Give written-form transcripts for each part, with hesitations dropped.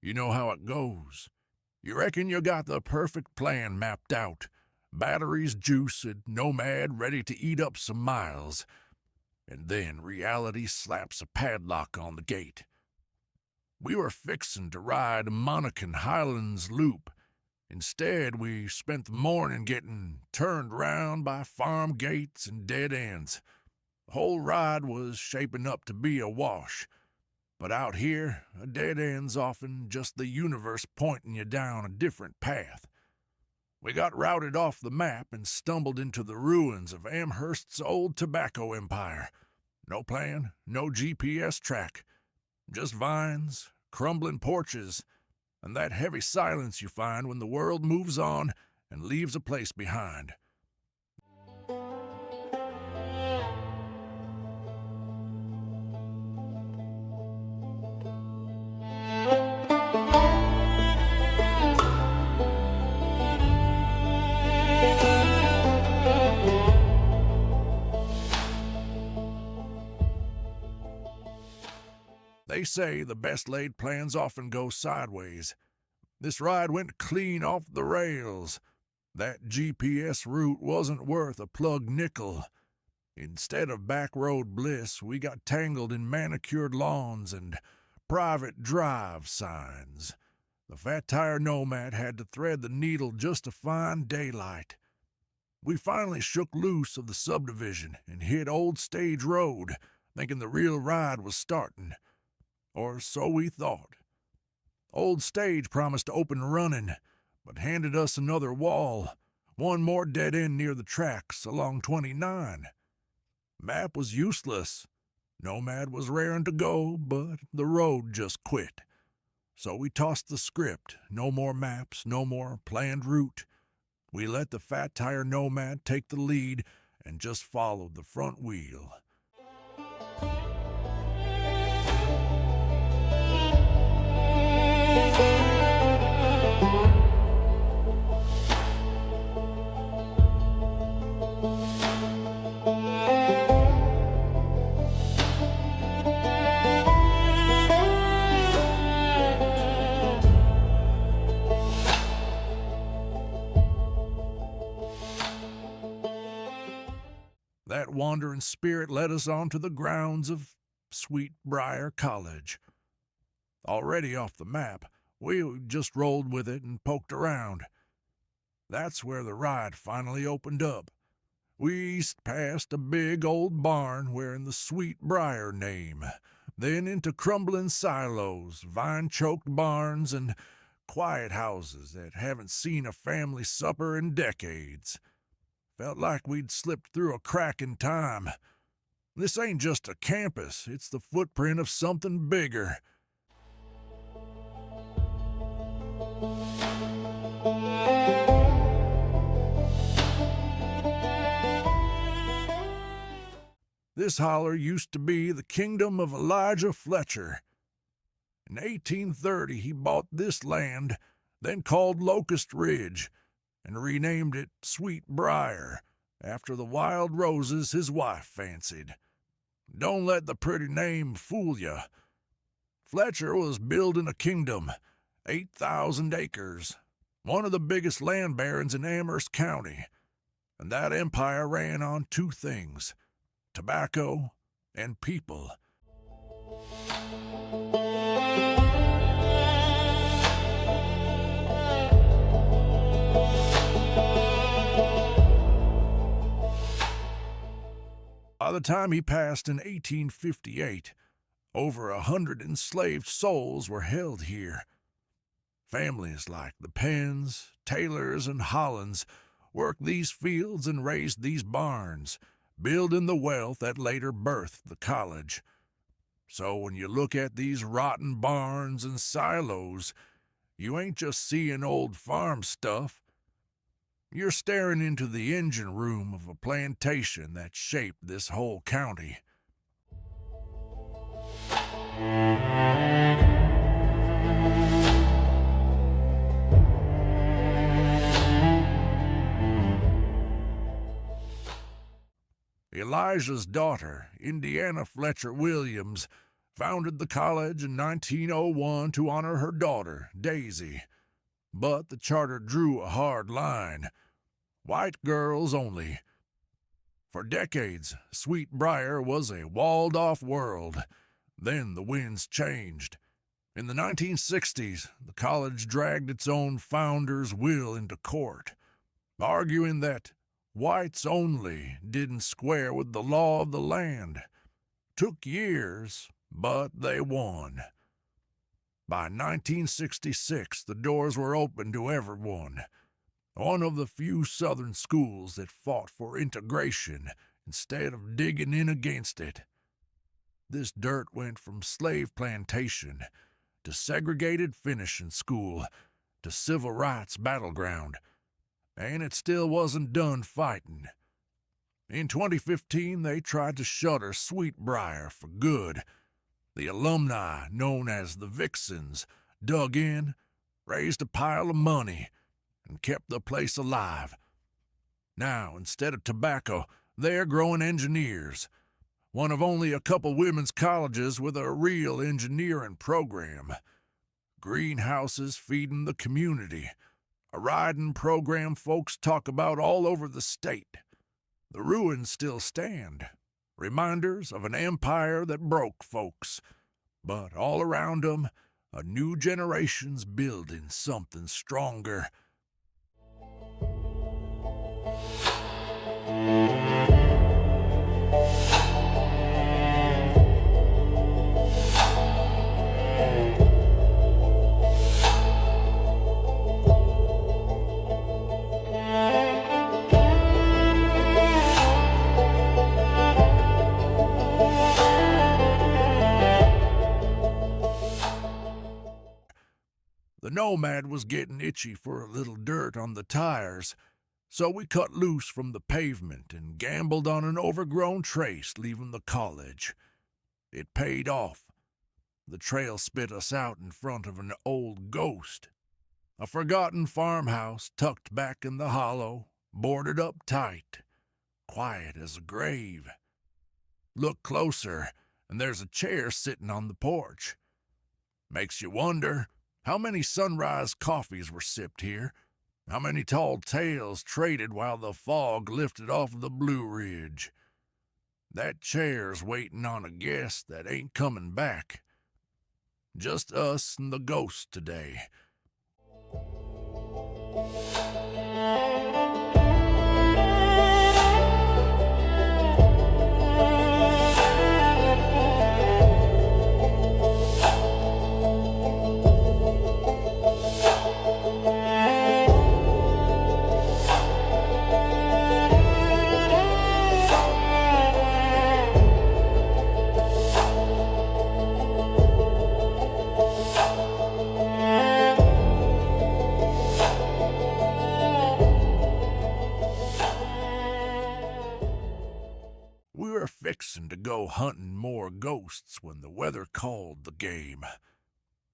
You know how it goes. You reckon you got the perfect plan mapped out. Batteries juiced, Nomad ready to eat up some miles. And then reality slaps a padlock on the gate. We were fixin' to ride Monacan Highlands loop. Instead, we spent the morning getting turned round by farm gates and dead ends. The whole ride was shaping up to be a wash. But out here, a dead end's often just the universe pointing you down a different path. We got routed off the map and stumbled into the ruins of Amherst's old tobacco empire. No plan, no GPS track. Just vines, crumbling porches, and that heavy silence you find when the world moves on and leaves a place behind. They say the best laid plans often go sideways. This ride went clean off the rails. That GPS route wasn't worth a plug nickel. Instead of back road bliss, we got tangled in manicured lawns and private drive signs. The FatTire Nomad had to thread the needle just to find daylight. We finally shook loose of the subdivision and hit Old Stage Road, thinking the real ride was starting. Or so we thought. Old Stage promised to open running, but handed us another wall, one more dead end near the tracks along 29. Map was useless. Nomad was raring to go, but the road just quit. So we tossed the script. No more maps, no more planned route. We let the FatTire Nomad take the lead and just followed the front wheel. That wandering spirit led us onto the grounds of Sweet Briar College. Already off the map, we just rolled with it and poked around. That's where the ride finally opened up. We eased past a big old barn wearing the Sweet Briar name, then into crumbling silos, vine-choked barns, and quiet houses that haven't seen a family supper in decades. Felt like we'd slipped through a crack in time. This ain't just a campus, it's the footprint of something bigger. This holler used to be the kingdom of Elijah Fletcher. In 1830, he bought this land, then called Locust Ridge, and renamed it Sweet Briar, after the wild roses his wife fancied. Don't let the pretty name fool you. Fletcher was building a kingdom, 8,000 acres, one of the biggest land barons in Amherst County, and that empire ran on two things: tobacco and people. By the time he passed in 1858, over 100 enslaved souls were held here. Families like the Penns, Taylors, and Hollins worked these fields and raised these barns, building the wealth that later birthed the college. So when you look at these rotten barns and silos, you ain't just seeing old farm stuff. You're staring into the engine room of a plantation that shaped this whole county. Elijah's daughter, Indiana Fletcher Williams, founded the college in 1901 to honor her daughter, Daisy. But the charter drew a hard line. White girls only. For decades, Sweet Briar was a walled-off world. Then the winds changed. In the 1960s, the college dragged its own founder's will into court, arguing that whites only didn't square with the law of the land. Took years, but they won. By 1966, the doors were open to everyone. One of the few Southern schools that fought for integration instead of digging in against it. This dirt went from slave plantation to segregated finishing school to civil rights battleground, and it still wasn't done fighting. In 2015, they tried to shutter Sweet Briar for good. The alumni, known as the Vixens, dug in, raised a pile of money, and kept the place alive. Now, instead of tobacco, they're growing engineers. One of only a couple women's colleges with a real engineering program. Greenhouses feeding the community. A riding program folks talk about all over the state. The ruins still stand. Reminders of an empire that broke folks. But all around them, a new generation's building something stronger. The Nomad was getting itchy for a little dirt on the tires, so we cut loose from the pavement and gambled on an overgrown trace leaving the college. It paid off. The trail spit us out in front of an old ghost. A forgotten farmhouse tucked back in the hollow, boarded up tight, quiet as a grave. Look closer, and there's a chair sitting on the porch. Makes you wonder how many sunrise coffees were sipped here, how many tall tales traded while the fog lifted off the Blue Ridge. That chair's waiting on a guest that ain't coming back. Just us and the ghost today. Fixin' to go hunting more ghosts when the weather called the game.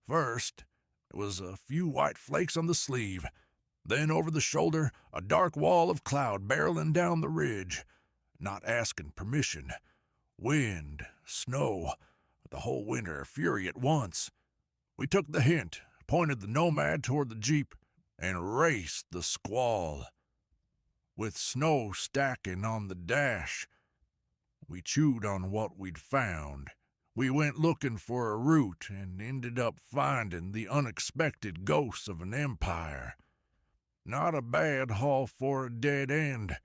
First, it was a few white flakes on the sleeve. Then over the shoulder, a dark wall of cloud barreling down the ridge, not asking permission. Wind, snow, the whole winter fury at once. We took the hint, pointed the Nomad toward the Jeep, and raced the squall. With snow stacking on the dash, we chewed on what we'd found. We went looking for a route and ended up finding the unexpected ghosts of an empire. Not a bad haul for a dead end.